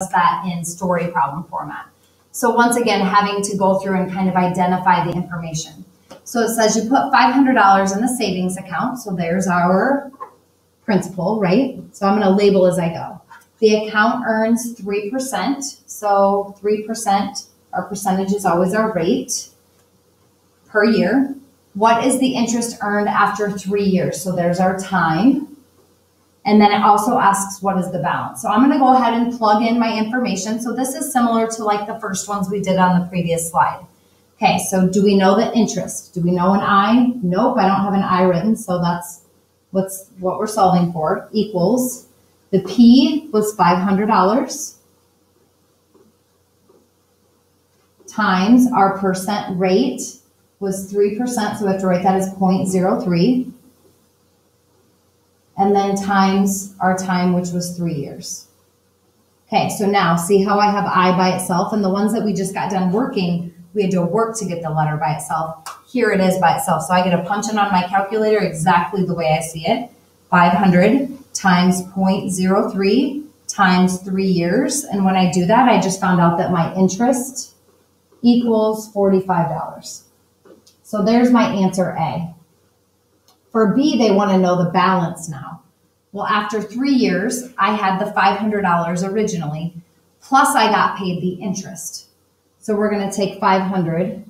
that in story problem format. So once again, having to go through and kind of identify the information. So it says you put $500 in the savings account. So there's our principal, right? So I'm going to label as I go. The account earns 3%. So 3%, our percentage is always our rate per year. What is the interest earned after 3 years? So there's our time. And then it also asks, what is the balance? So I'm going to go ahead and plug in my information. So this is similar to like the first ones we did on the previous slide. Okay, so do we know the interest? Do we know an I? Nope, I don't have an I written. So that's what we're solving for. Equals, the P was $500 times our percent rate was 3%. So we have to write that as 0.03. And then times our time, which was 3 years. Okay, so now see how I have I by itself, and the ones that we just got done working, we had to work to get the letter by itself. Here it is by itself. So I get to punch it on my calculator exactly the way I see it. 500 times 0.03 times 3 years. And when I do that, I just found out that my interest equals $45. So there's my answer A. For B, they want to know the balance now. Well, after 3 years, I had the $500 originally, plus I got paid the interest. So we're going to take 500,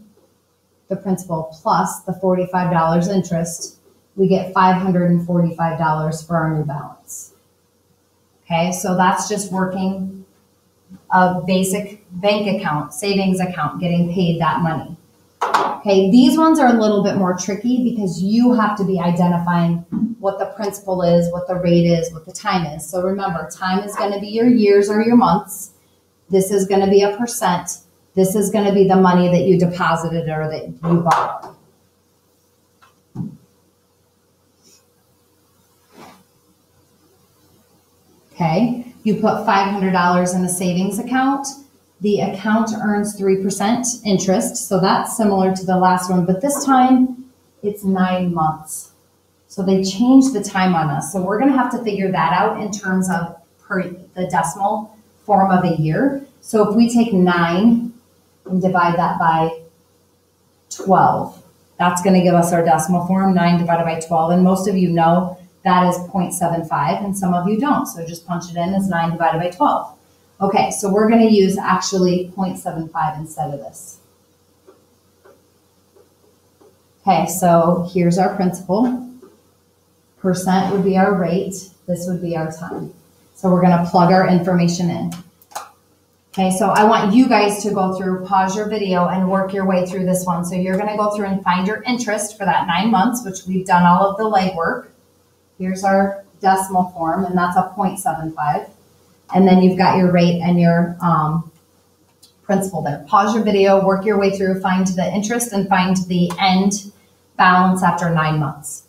the principal, plus the $45 interest. We get $545 for our new balance. Okay, so that's just working a basic bank account, savings account, getting paid that money. Okay, these ones are a little bit more tricky because you have to be identifying what the principal is, what the rate is, what the time is. So remember, time is going to be your years or your months. This is going to be a percent. This is going to be the money that you deposited or that you borrowed. Okay, you put $500 in a savings account. The account earns 3% interest, so that's similar to the last one, but this time it's 9 months. So they changed the time on us. So we're going to have to figure that out in terms of the decimal form of a year. So if we take 9 and divide that by 12, that's going to give us our decimal form, 9 divided by 12. And most of you know that is 0.75, and some of you don't. So just punch it in as 9 divided by 12. Okay, so we're going to use actually 0.75 instead of this. Okay, so here's our principal. Percent would be our rate. This would be our time. So we're going to plug our information in. Okay, so I want you guys to go through, pause your video, and work your way through this one. So you're going to go through and find your interest for that 9 months, which we've done all of the legwork. Here's our decimal form, and that's a 0.75. And then you've got your rate and your principal there. Pause your video, work your way through, find the interest, and find the end balance after 9 months.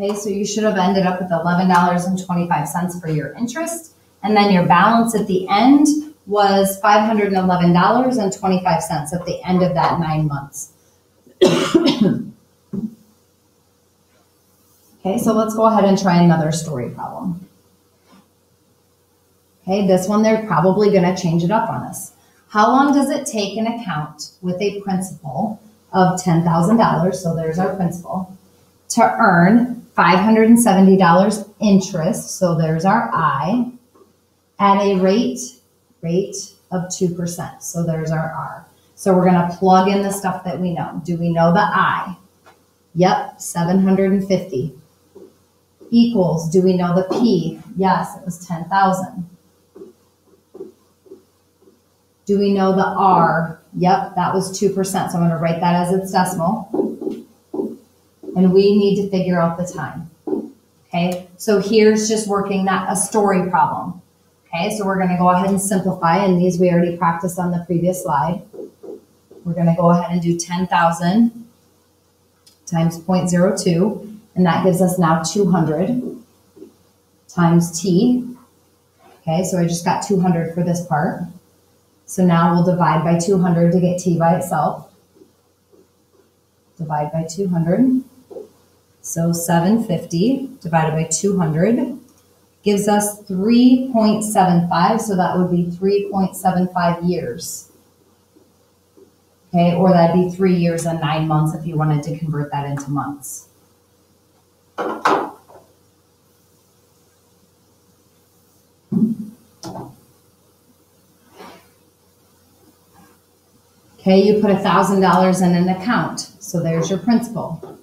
Okay, so you should have ended up with $11.25 for your interest. And then your balance at the end was $511.25 at the end of that 9 months. Okay, so let's go ahead and try another story problem. Okay, this one they're probably going to change it up on us. How long does it take an account with a principal of $10,000, so there's our principal, to earn $570 interest, so there's our I, at a rate of 2%, so there's our R. So we're going to plug in the stuff that we know. Do we know the I? Yep, 750. Equals, do we know the P? Yes, it was 10,000. Do we know the R? Yep, that was 2%. So I'm going to write that as its decimal. And we need to figure out the time. Okay, so here's just working a story problem. Okay, so we're going to go ahead and simplify, and these we already practiced on the previous slide. We're going to go ahead and do 10,000 times 0.02, and that gives us now 200 times t. Okay, so I just got 200 for this part. So now we'll divide by 200 to get t by itself. Divide by 200. So 750 divided by 200 gives us 3.75. So that would be 3.75 years. Okay, or that'd be 3 years and 9 months if you wanted to convert that into months. Okay, you put $1,000 in an account. So there's your principal.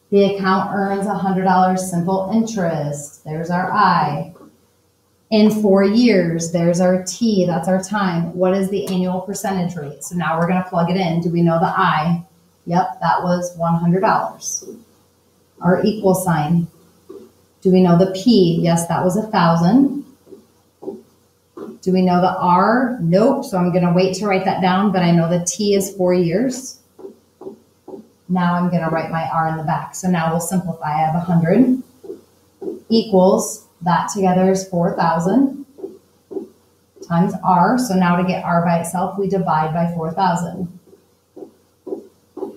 The account earns $100 simple interest. There's our I. In 4 years, there's our T. That's our time. What is the annual percentage rate? So now we're going to plug it in. Do we know the I? Yep, that was $100. Our equal sign. Do we know the P? Yes, that was 1,000. Do we know the R? Nope. So I'm going to wait to write that down, but I know the T is 4 years. Now I'm going to write my R in the back. So now we'll simplify. I have 100 equals, that together is 4,000 times R. So now to get R by itself, we divide by 4,000.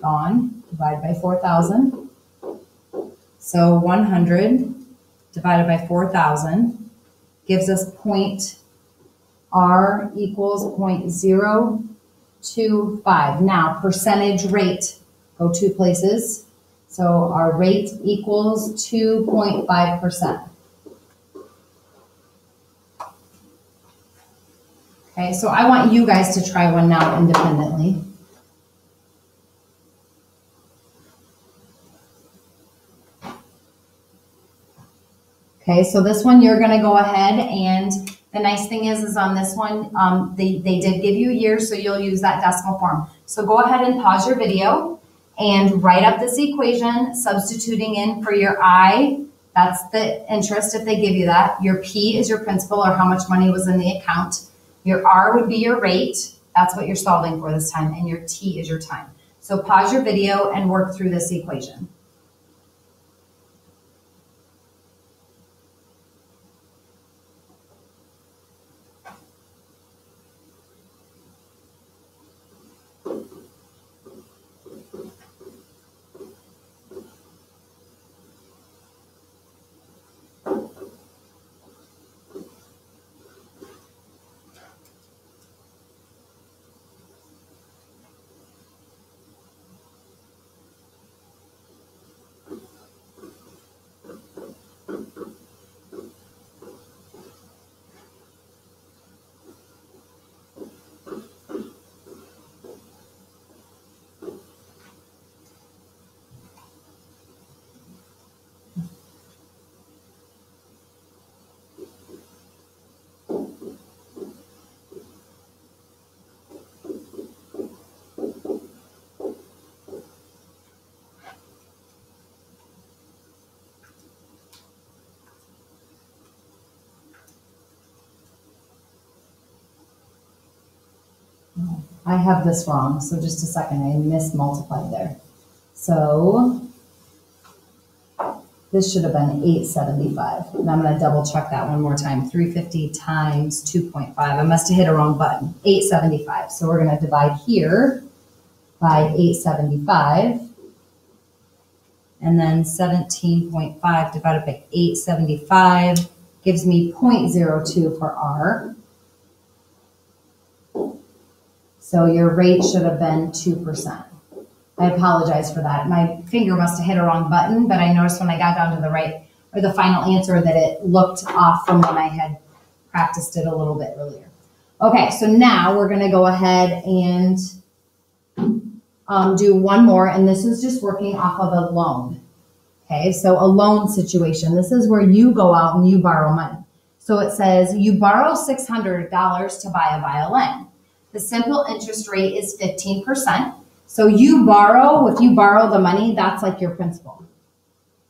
Gone. Divide by 4,000. So 100 divided by 4,000 gives us R equals 0.025. Now percentage rate. Go 2 places. So our rate equals 2.5%. Okay, so I want you guys to try one now independently. Okay, so this one you're going to go ahead, and the nice thing is on this one, they did give you years, so you'll use that decimal form. So go ahead and pause your video and write up this equation, substituting in for your I, that's the interest if they give you that. Your P is your principal, or how much money was in the account. Your R would be your rate, that's what you're solving for this time, and your T is your time. So pause your video and work through this equation. I have this wrong, so just a second, I mismultiplied there. So this should have been 875. And I'm going to double check that one more time. 350 times 2.5. I must have hit a wrong button. 875. So we're going to divide here by 875. And then 17.5 divided by 875 gives me 0.02 for R. So your rate should have been 2%. I apologize for that. My finger must have hit a wrong button, but I noticed when I got down to the right, or the final answer, that it looked off from when I had practiced it a little bit earlier. Okay, so now we're gonna go ahead and do one more, and this is just working off of a loan. Okay, so a loan situation. This is where you go out and you borrow money. So it says you borrow $600 to buy a violin. The simple interest rate is 15%. So you borrow, if you borrow the money, that's like your principal.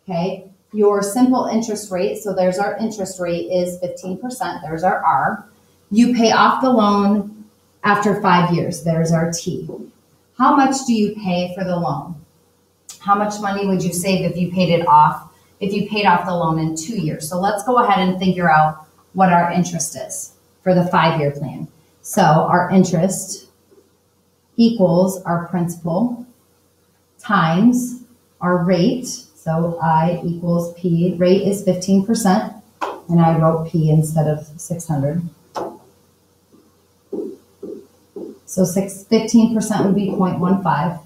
Okay, your simple interest rate, so there's our interest rate is 15%, there's our R. You pay off the loan after 5 years, there's our T. How much do you pay for the loan? How much money would you save if you paid it off, if you paid off the loan in 2 years? So let's go ahead and figure out what our interest is for the 5-year plan. So our interest equals our principal times our rate. So I equals P, rate is 15%, and I wrote P instead of 600. So 15% would be 0.15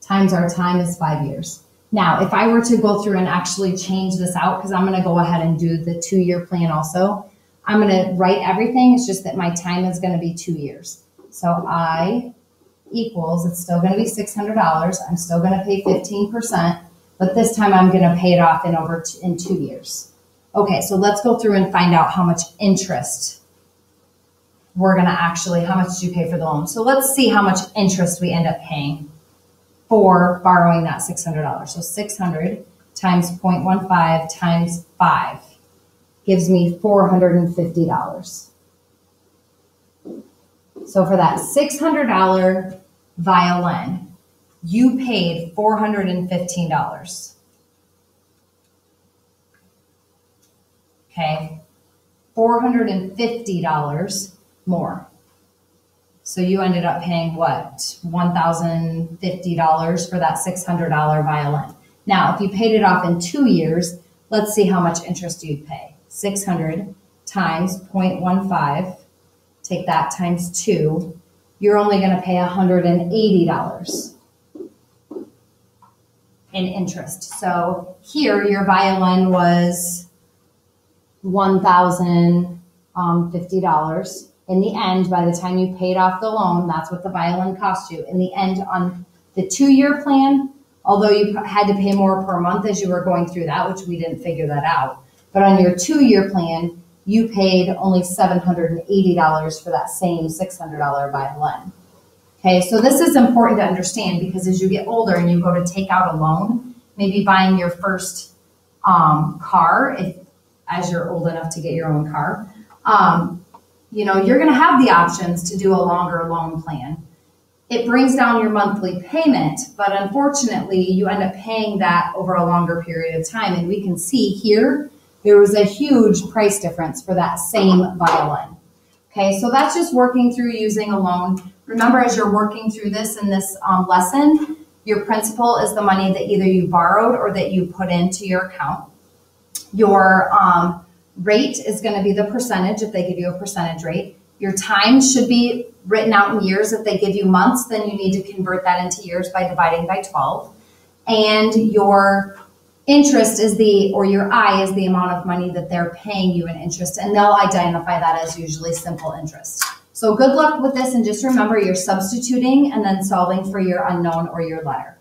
times our time is 5 years. Now, if I were to go through and actually change this out, because I'm going to go ahead and do the 2-year plan also, I'm going to write everything. It's just that my time is going to be 2 years. So I equals, it's still going to be $600. I'm still going to pay 15%, but this time I'm going to pay it off in 2 years. Okay, so let's go through and find out how much interest we're going to actually, how much do you pay for the loan? So let's see how much interest we end up paying for borrowing that $600. So 600 times 0.15 times 5 gives me $450. So for that $600 violin, you paid $415. Okay, $450 more. So you ended up paying what, $1,050 for that $600 violin. Now, if you paid it off in 2 years, let's see how much interest you'd pay. 600 times 0.15, take that times 2, you're only going to pay $180 in interest. So here, your violin was $1,050. In the end, by the time you paid off the loan, that's what the violin cost you. In the end, on the 2-year plan, although you had to pay more per month as you were going through that, which we didn't figure that out, but on your 2-year plan, you paid only $780 for that same $600 violin. Okay, so this is important to understand because as you get older and you go to take out a loan, maybe buying your first car, as you're old enough to get your own car, you know, you're going to have the options to do a longer loan plan. It brings down your monthly payment, but unfortunately, you end up paying that over a longer period of time. And we can see here, there was a huge price difference for that same violin. Okay, so that's just working through using a loan. Remember, as you're working through this in this lesson, your principal is the money that either you borrowed or that you put into your account. Your rate is going to be the percentage if they give you a percentage rate. Your time should be written out in years. If they give you months, then you need to convert that into years by dividing by 12. And your interest is or your I is the amount of money that they're paying you in interest. And they'll identify that as usually simple interest. So good luck with this. And just remember, you're substituting and then solving for your unknown or your letter.